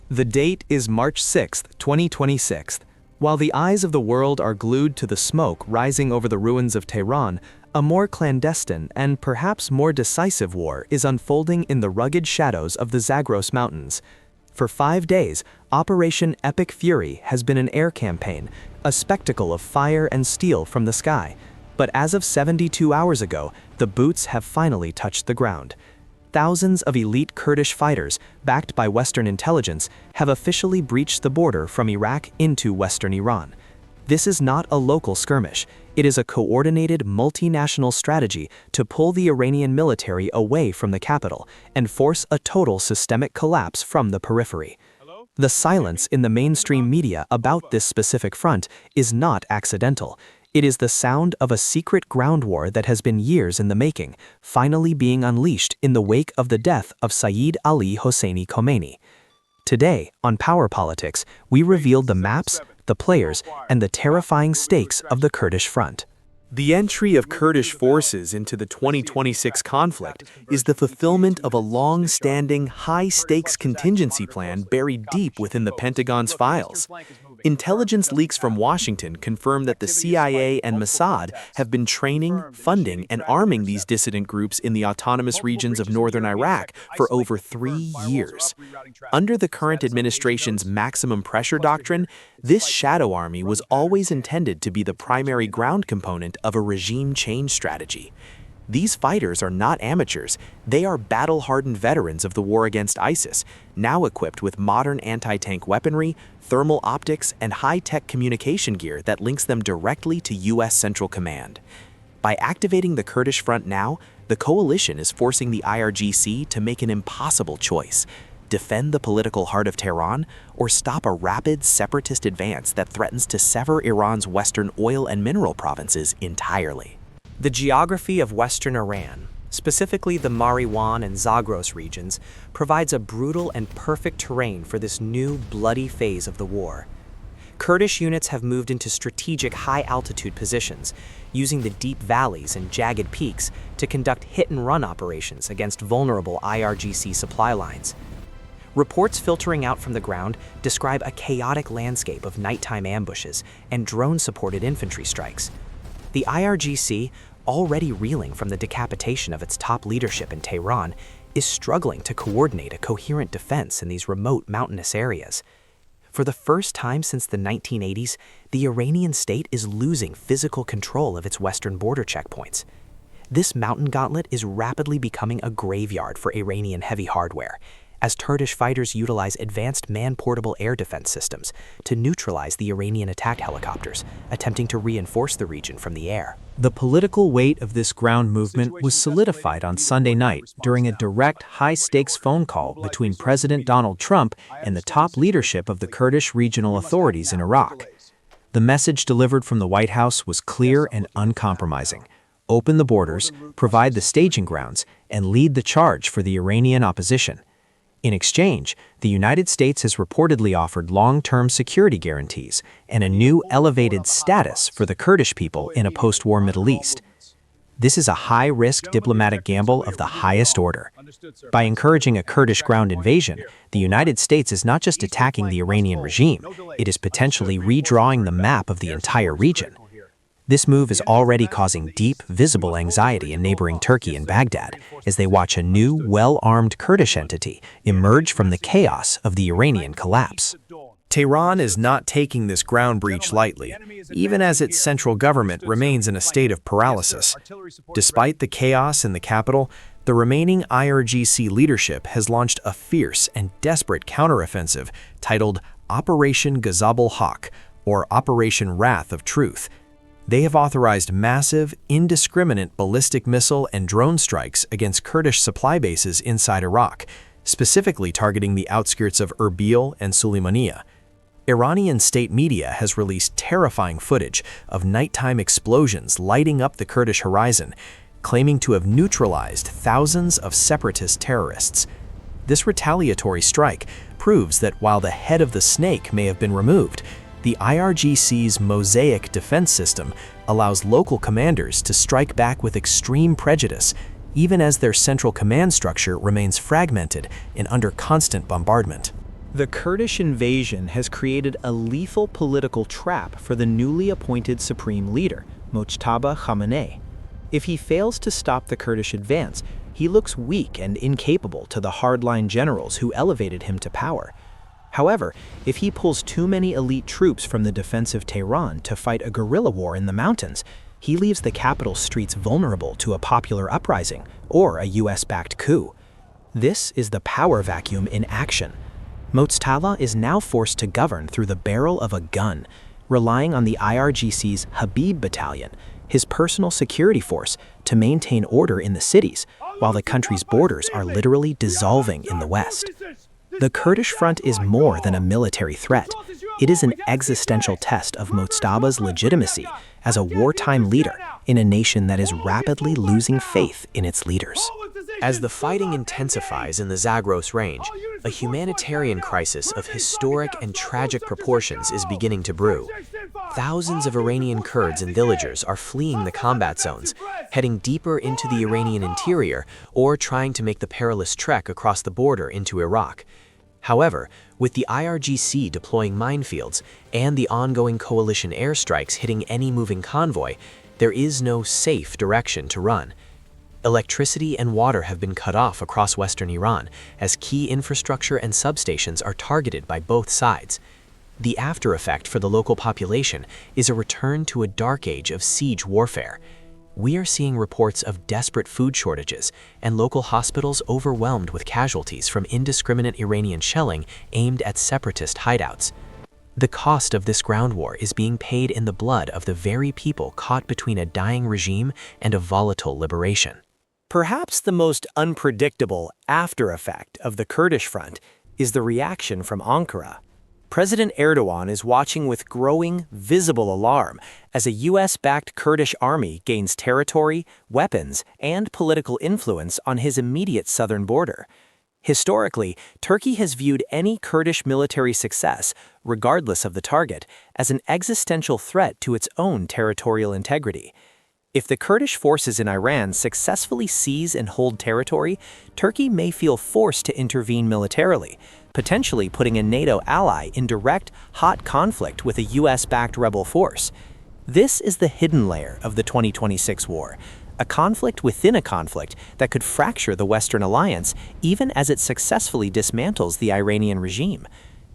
The date is March 6, 2026. While the eyes of the world are glued to the smoke rising over the ruins of Tehran, a more clandestine and perhaps more decisive war is unfolding in the rugged shadows of the Zagros Mountains. For 5 days, Operation Epic Fury has been an air campaign, a spectacle of fire and steel from the sky. But as of 72 hours ago, the boots have finally touched the ground. Thousands of elite Kurdish fighters, backed by Western intelligence, have officially breached the border from Iraq into Western Iran. This is not a local skirmish. It is a coordinated multinational strategy to pull the Iranian military away from the capital and force a total systemic collapse from the periphery. The silence in the mainstream media about this specific front is not accidental. It is the sound of a secret ground war that has been years in the making, finally being unleashed in the wake of the death of Sayyid Ali Hosseini Khamenei. Today, on Power Politics, we revealed the maps, the players, and the terrifying stakes of the Kurdish front. The entry of Kurdish forces into the 2026 conflict is the fulfillment of a long-standing, high-stakes contingency plan buried deep within the Pentagon's files. Intelligence leaks from Washington confirm that the CIA and Mossad have been training, funding, and arming these dissident groups in the autonomous regions of northern Iraq for over 3 years. Under the current administration's maximum pressure doctrine, this shadow army was always intended to be the primary ground component of a regime change strategy. These fighters are not amateurs, they are battle-hardened veterans of the war against ISIS, now equipped with modern anti-tank weaponry, thermal optics, and high-tech communication gear that links them directly to U.S. Central Command. By activating the Kurdish front now, the coalition is forcing the IRGC to make an impossible choice: defend the political heart of Tehran, or stop a rapid separatist advance that threatens to sever Iran's western oil and mineral provinces entirely. The geography of western Iran, specifically the Mariwan and Zagros regions, provides a brutal and perfect terrain for this new, bloody phase of the war. Kurdish units have moved into strategic high-altitude positions, using the deep valleys and jagged peaks to conduct hit-and-run operations against vulnerable IRGC supply lines. Reports filtering out from the ground describe a chaotic landscape of nighttime ambushes and drone-supported infantry strikes. The IRGC, already reeling from the decapitation of its top leadership in Tehran, is struggling to coordinate a coherent defense in these remote mountainous areas. For the first time since the 1980s, the Iranian state is losing physical control of its western border checkpoints. This mountain gauntlet is rapidly becoming a graveyard for Iranian heavy hardware, as Kurdish fighters utilize advanced man-portable air defense systems to neutralize the Iranian attack helicopters, attempting to reinforce the region from the air. The political weight of this ground movement was solidified on Sunday night during a direct, high-stakes phone call between President Donald Trump and the top leadership of the Kurdish regional authorities in Iraq. The message delivered from the White House was clear and uncompromising: open the borders, provide the staging grounds, and lead the charge for the Iranian opposition. In exchange, the United States has reportedly offered long-term security guarantees and a new elevated status for the Kurdish people in a post-war Middle East. This is a high-risk diplomatic gamble of the highest order. By encouraging a Kurdish ground invasion, the United States is not just attacking the Iranian regime, it is potentially redrawing the map of the entire region. This move is already causing deep, visible anxiety in neighboring Turkey and Baghdad as they watch a new, well-armed Kurdish entity emerge from the chaos of the Iranian collapse. Tehran is not taking this ground breach lightly, even as its central government remains in a state of paralysis. Despite the chaos in the capital, the remaining IRGC leadership has launched a fierce and desperate counteroffensive titled Operation Ghazab al-Haq, or Operation Wrath of Truth. They have authorized massive, indiscriminate ballistic missile and drone strikes against Kurdish supply bases inside Iraq, specifically targeting the outskirts of Erbil and Sulaymaniyah. Iranian state media has released terrifying footage of nighttime explosions lighting up the Kurdish horizon, claiming to have neutralized thousands of separatist terrorists. This retaliatory strike proves that while the head of the snake may have been removed, the IRGC's Mosaic defense system allows local commanders to strike back with extreme prejudice, even as their central command structure remains fragmented and under constant bombardment. The Kurdish invasion has created a lethal political trap for the newly appointed supreme leader, Mojtaba Khamenei. If he fails to stop the Kurdish advance, he looks weak and incapable to the hardline generals who elevated him to power. However, if he pulls too many elite troops from the defensive Tehran to fight a guerrilla war in the mountains, he leaves the capital streets vulnerable to a popular uprising or a US-backed coup. This is the power vacuum in action. Mojtaba is now forced to govern through the barrel of a gun, relying on the IRGC's Habib battalion, his personal security force, to maintain order in the cities, while the country's borders are literally dissolving in the west. The Kurdish front is more than a military threat. It is an existential test of Mojtaba's legitimacy as a wartime leader in a nation that is rapidly losing faith in its leaders. As the fighting intensifies in the Zagros range, a humanitarian crisis of historic and tragic proportions is beginning to brew. Thousands of Iranian Kurds and villagers are fleeing the combat zones, heading deeper into the Iranian interior or trying to make the perilous trek across the border into Iraq. However, with the IRGC deploying minefields and the ongoing coalition airstrikes hitting any moving convoy, there is no safe direction to run. Electricity and water have been cut off across western Iran as key infrastructure and substations are targeted by both sides. The after effect for the local population is a return to a dark age of siege warfare. We are seeing reports of desperate food shortages and local hospitals overwhelmed with casualties from indiscriminate Iranian shelling aimed at separatist hideouts. The cost of this ground war is being paid in the blood of the very people caught between a dying regime and a volatile liberation. Perhaps the most unpredictable after effect of the Kurdish front is the reaction from Ankara. President Erdogan is watching with growing, visible alarm as a US-backed Kurdish army gains territory, weapons, and political influence on his immediate southern border. Historically, Turkey has viewed any Kurdish military success, regardless of the target, as an existential threat to its own territorial integrity. If the Kurdish forces in Iran successfully seize and hold territory, Turkey may feel forced to intervene militarily, potentially putting a NATO ally in direct, hot conflict with a US-backed rebel force. This is the hidden layer of the 2026 war, a conflict within a conflict that could fracture the Western alliance even as it successfully dismantles the Iranian regime.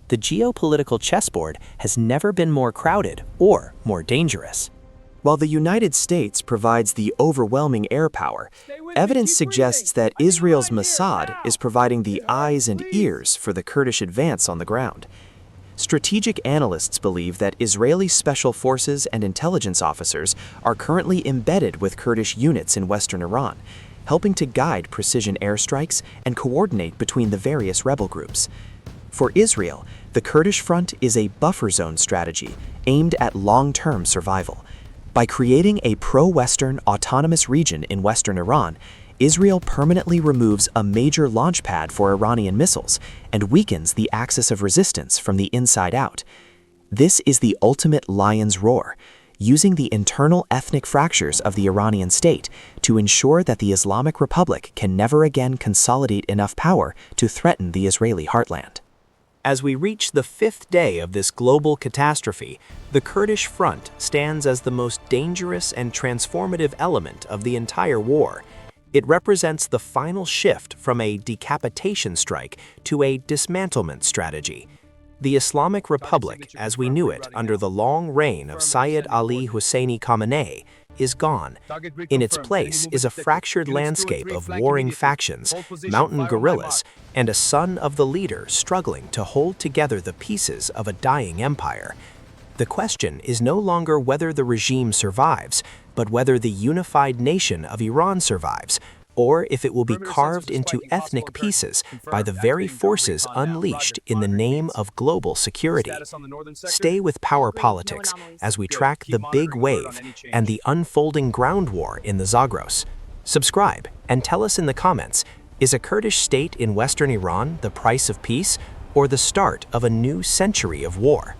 The geopolitical chessboard has never been more crowded or more dangerous. While the United States provides the overwhelming air power, evidence suggests that Israel's Mossad is providing the eyes and ears for the Kurdish advance on the ground. Strategic analysts believe that Israeli special forces and intelligence officers are currently embedded with Kurdish units in western Iran, helping to guide precision airstrikes and coordinate between the various rebel groups. For Israel, the Kurdish front is a buffer zone strategy aimed at long-term survival. By creating a pro-Western autonomous region in western Iran, Israel permanently removes a major launch pad for Iranian missiles and weakens the axis of resistance from the inside out. This is the ultimate lion's roar, using the internal ethnic fractures of the Iranian state to ensure that the Islamic Republic can never again consolidate enough power to threaten the Israeli heartland. As we reach the fifth day of this global catastrophe, the Kurdish front stands as the most dangerous and transformative element of the entire war. It represents the final shift from a decapitation strike to a dismantlement strategy. The Islamic Republic, as we knew it under the long reign of Sayyid Ali Hosseini Khamenei, is gone. In its place is a fractured landscape of warring factions, mountain guerrillas, and a son of the leader struggling to hold together the pieces of a dying empire. The question is no longer whether the regime survives, but whether the unified nation of Iran survives, or if it will be carved into ethnic pieces by the very forces unleashed in the name of global security. Stay with Power Politics as we track the big wave and the unfolding ground war in the Zagros. Subscribe and tell us in the comments, is a Kurdish state in western Iran the price of peace or the start of a new century of war?